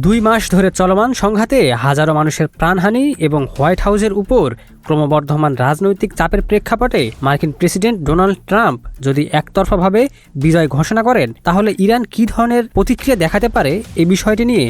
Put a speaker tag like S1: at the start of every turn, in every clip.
S1: 2 মাস ধরে চলমান সংঘাতে হাজারো মানুষের প্রাণহানি এবং হোয়াইট হাউসের উপর ক্রমবর্ধমান রাজনৈতিক চাপের প্রেক্ষাপটে মার্কিন প্রেসিডেন্ট ডোনাল্ড ট্রাম্প যদি একতরফাভাবে বিজয় ঘোষণা করেন, তাহলে ইরান কী ধরনের প্রতিক্রিয়া দেখাতে পারে এই বিষয়টি নিয়ে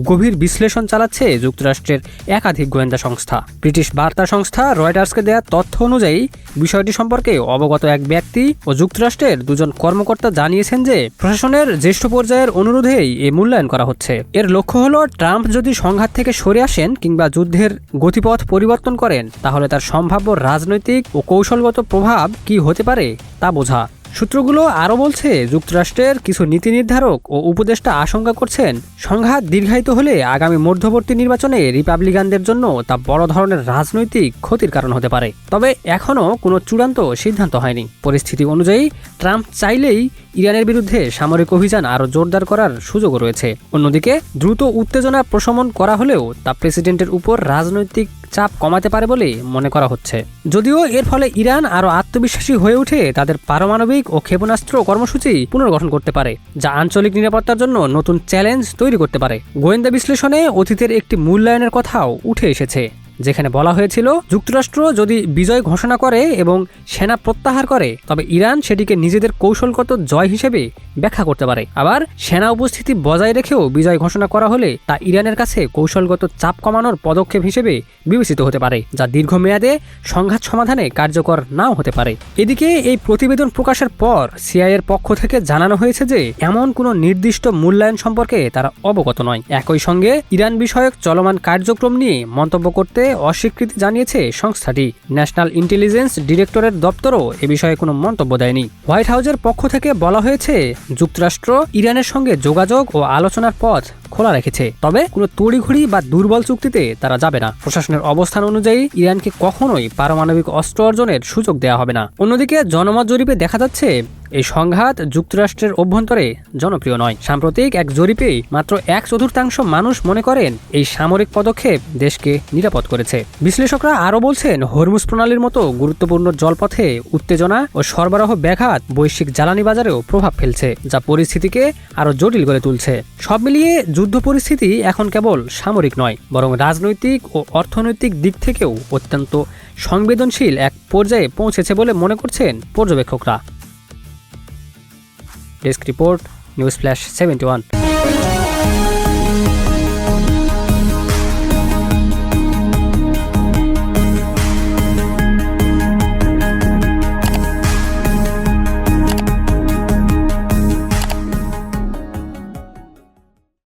S1: গভীর বিশ্লেষণ চালাচ্ছে যুক্তরাষ্ট্রের একাধিক গোয়েন্দা সংস্থা। ব্রিটিশ বার্তা সংস্থা রয়টার্সকে দেয়া তথ্য অনুযায়ী বিষয়টি সম্পর্কে অবগত এক ব্যক্তি ও যুক্তরাষ্ট্রের 2 জন কর্মকর্তা জানিয়েছেন যে প্রশাসনের জ্যেষ্ঠ পর্যায়ের অনুরোধেই এই মূল্যায়ন করা হচ্ছে। এর লক্ষ্য হলো ট্রাম্প যদি সংঘাত থেকে সরে আসেন কিংবা যুদ্ধের গতিপথ পরিবর্তন করেন, তাহলে তার সম্ভাব্য রাজনৈতিক ও কৌশলগত প্রভাব কী হতে পারে তা বোঝা। সূত্রগুলো আরও বলছে, যুক্তরাষ্ট্রের কিছু নীতি নির্ধারক ও উপদেষ্টা আশঙ্কা করছেন সংঘাত দীর্ঘায়িত হলে আগামী মধ্যবর্তী নির্বাচনে রিপাবলিকানদের জন্য তা বড় ধরনের রাজনৈতিক ক্ষতির কারণ হতে পারে। তবে এখনও কোনো চূড়ান্ত সিদ্ধান্ত হয়নি। পরিস্থিতি অনুযায়ী ট্রাম্প চাইলেই ইরানের বিরুদ্ধে সামরিক অভিযান আরও জোরদার করার সুযোগও রয়েছে। অন্যদিকে দ্রুত উত্তেজনা প্রশমন করা হলেও তা প্রেসিডেন্টের উপর রাজনৈতিক চাপ কমাতে পারে বলে মনে করা হচ্ছে। যদিও এর ফলে ইরান আরও আত্মবিশ্বাসী হয়ে উঠে তাদের পারমাণবিক ও ক্ষেপণাস্ত্র কর্মসূচি পুনর্গঠন করতে পারে, যা আঞ্চলিক নিরাপত্তার জন্য নতুন চ্যালেঞ্জ তৈরি করতে পারে। গোয়েন্দা বিশ্লেষণে অতীতের একটি মূল্যায়নের কথাও উঠে এসেছে, যেখানে বলা হয়েছিল যুক্তরাষ্ট্র যদি বিজয় ঘোষণা করে এবং সেনা প্রত্যাহার করে, তবে ইরান সেটিকে নিজেদের কৌশলগত জয় হিসেবে ব্যাখ্যা করতে পারে। আবার সেনা উপস্থিতি বজায় রেখেও বিজয় ঘোষণা করা হলে তা ইরানের কাছে কৌশলগত চাপ কমানোর পদক্ষেপ হিসেবে বিবেচিত হতে পারে, যা দীর্ঘমেয়াদে সংঘাত সমাধানে কার্যকর নাও হতে পারে। এদিকে এই প্রতিবেদন প্রকাশের পর সিআইএর পক্ষ থেকে জানানো হয়েছে যে এমন কোনো নির্দিষ্ট মূল্যায়ন সম্পর্কে তারা অবগত নয়। একই সঙ্গে ইরান বিষয়ক চলমান কার্যক্রম নিয়ে মন্তব্য করতে অস্বীকৃতি জানিয়েছে সংস্থাটি। ন্যাশনাল ইন্টেলিজেন্স ডিরেক্টরের দপ্তরও এ বিষয়ে কোনো মন্তব্য দেয়নি। হোয়াইট হাউসের পক্ষ থেকে বলা হয়েছে যুক্তরাষ্ট্র ইরানের সঙ্গে যোগাযোগ ও আলোচনার পথ খোলা রেখেছে, তবে কোনো তড়িঘড়ি বা দুর্বল চুক্তিতে তারা যাবে না। প্রশাসনের অবস্থান অনুযায়ী ইরানকে কখনোই পারমাণবিক অস্ত্র অর্জনের সুযোগ দেওয়া হবে না। অন্যদিকে জনমত জরিপে দেখা যাচ্ছে এই সংঘাত যুক্তরাষ্ট্রের অভ্যন্তরে জনপ্রিয় নয়। সাম্প্রতিক এক জরিপে মাত্র 1/4 মানুষ মনে করেন এই সামরিক পদক্ষেপ দেশকে নিরাপদ করেছে। বিশ্লেষকরা আরও বলছেন, হরমুজ প্রণালীর মতো গুরুত্বপূর্ণ জলপথে উত্তেজনা ও সরবরাহ ব্যাঘাত বৈশ্বিক জ্বালানি বাজারেও প্রভাব ফেলছে, যা পরিস্থিতিকে আরও জটিল করে তুলছে। সব মিলিয়ে যুদ্ধ পরিস্থিতি এখন কেবল সামরিক নয়, বরং রাজনৈতিক ও অর্থনৈতিক দিক থেকেও অত্যন্ত সংবেদনশীল এক পর্যায়ে পৌঁছেছে বলে মনে করছেন পর্যবেক্ষকরা। Desk report, news flash 71।